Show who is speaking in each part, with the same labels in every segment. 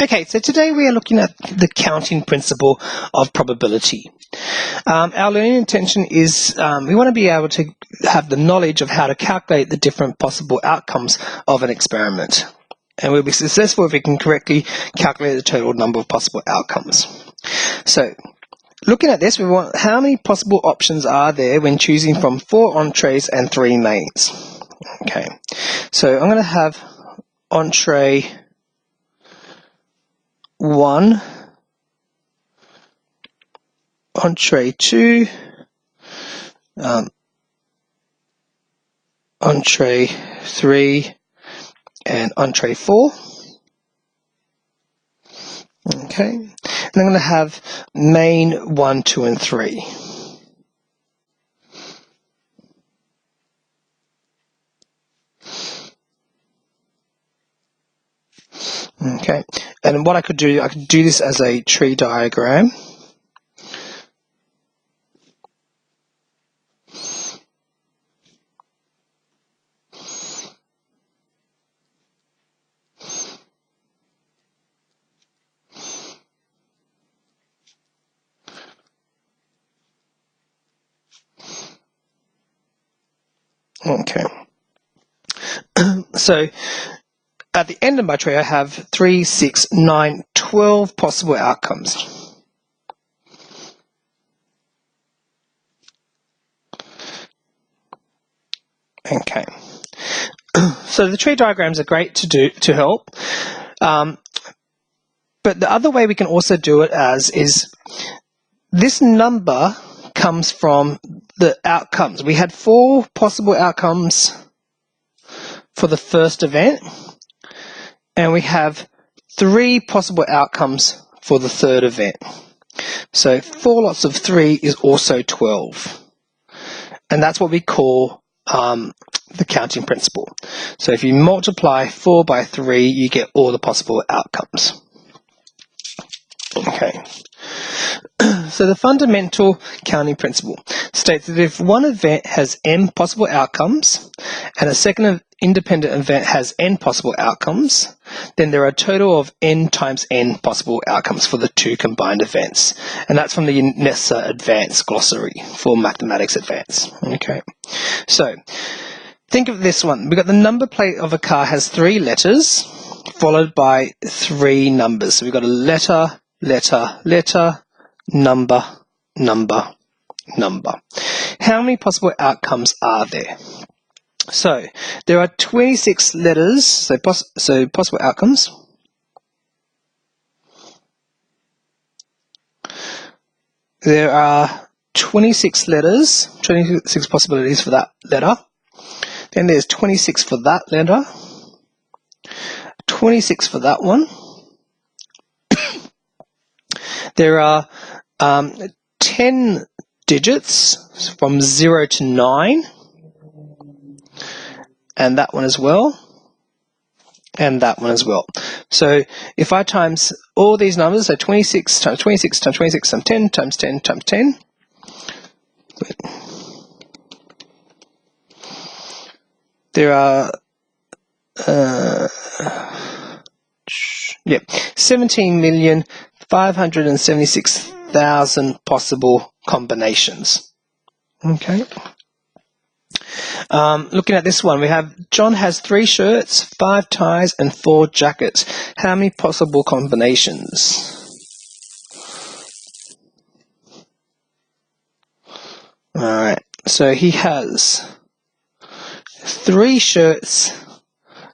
Speaker 1: Okay, so today we are looking at the counting principle of probability. Our learning intention is we want to be able to have the knowledge of how to calculate the different possible outcomes of an experiment. And we'll be successful if we can correctly calculate the total number of possible outcomes. So, looking at this, we want how many possible options are there when choosing from 4 entrees and 3 mains. Okay, so I'm going to have entree 1, entree 2, entree 3, and entree 4. Okay, and I'm going to have main 1, 2, and 3. Okay, and what I could do this as a tree diagram. Okay, so at the end of my tree I have 3, 6, 9, 12 possible outcomes. Okay, so the tree diagrams are great to help, but the other way we can also do it is this number comes from the outcomes. We had 4 possible outcomes for the first event, and we have 3 possible outcomes for the third event. So 4 lots of 3 is also 12. And that's what we call the counting principle. So if you multiply 4 by 3, you get all the possible outcomes. Okay. So the fundamental counting principle states that if one event has n possible outcomes and a second independent event has n possible outcomes, then there are a total of n times n possible outcomes for the 2 combined events. And that's from the UNESA Advanced Glossary for Mathematics Advanced. Okay. So think of this one. We've got the number plate of a car has 3 letters followed by 3 numbers. So we've got a letter, letter, letter, number, number, number. How many possible outcomes are there? So there are 26 letters, so possible outcomes. There are 26 letters, 26 possibilities for that letter. Then there's 26 for that letter, 26 for that one. There are 10 digits from 0 to 9, and that one as well, and that one as well. So if I times all these numbers, so 26 times 26 times 26 times 10 times 10 times 10, there are 17,576,000 possible combinations. Okay. Looking at this one, we have John has 3 shirts, 5 ties, and 4 jackets. How many possible combinations? Alright, so he has 3 shirts,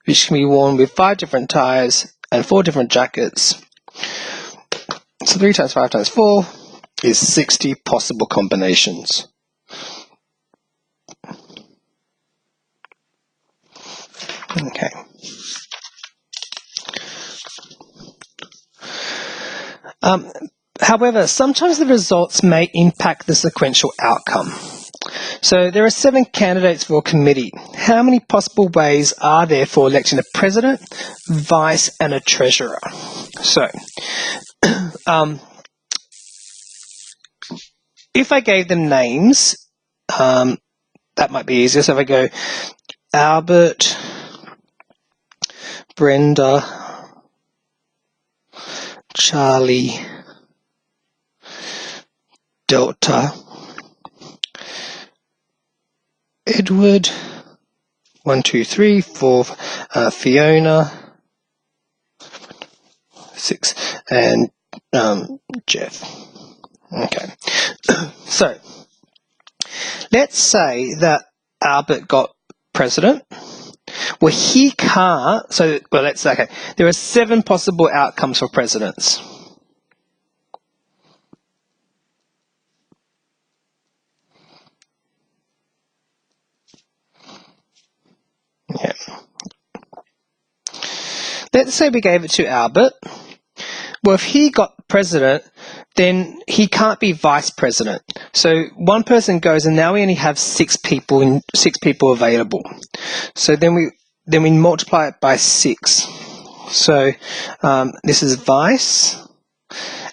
Speaker 1: which can be worn with 5 different ties and 4 different jackets. So 3 times 5 times 4 is 60 possible combinations. Okay. However, sometimes the results may impact the sequential outcome. So there are 7 candidates for a committee. How many possible ways are there for electing a president, vice, and a treasurer? So, if I gave them names, that might be easier. So if I go Albert, Brenda, Charlie, Delta, Edward, 1, 2, 3, 4, Fiona, 6, and Jeff. Okay, so let's say that Albert got president. Well, he can't, let's say, okay, there are 7 possible outcomes for presidents. Yeah. Let's say we gave it to Albert. Well, if he got president, then he can't be vice president. So one person goes, and now we only have 6 people available. So then we multiply it by 6. So this is vice.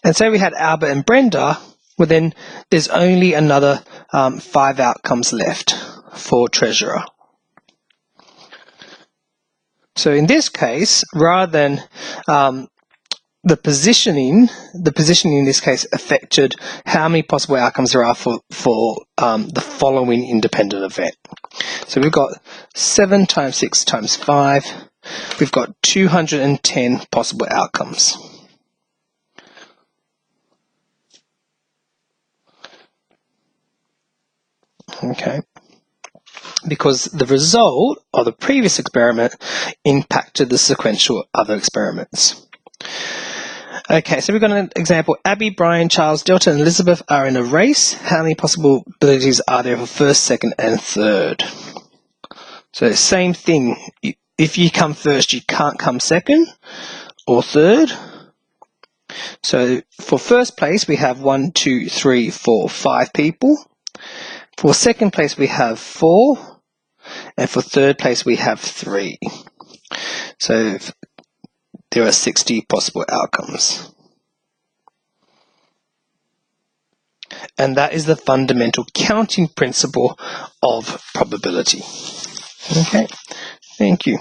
Speaker 1: And say we had Albert and Brenda, well then there's only another 5 outcomes left for treasurer. So in this case, rather than the positioning in this case affected how many possible outcomes there are for the following independent event. So we've got 7 times 6 times 5. We've got 210 possible outcomes. Okay. Because the result of the previous experiment impacted the sequential other experiments. Okay, so we've got an example. Abby, Brian, Charles, Delta, and Elizabeth are in a race. How many possibilities are there for first, second, and third? So same thing. If you come first, you can't come second or third. So for first place, we have 1, 2, 3, 4, 5 people. For second place, we have 4. And for third place, we have 3. So there are 60 possible outcomes. And that is the fundamental counting principle of probability. Okay, thank you.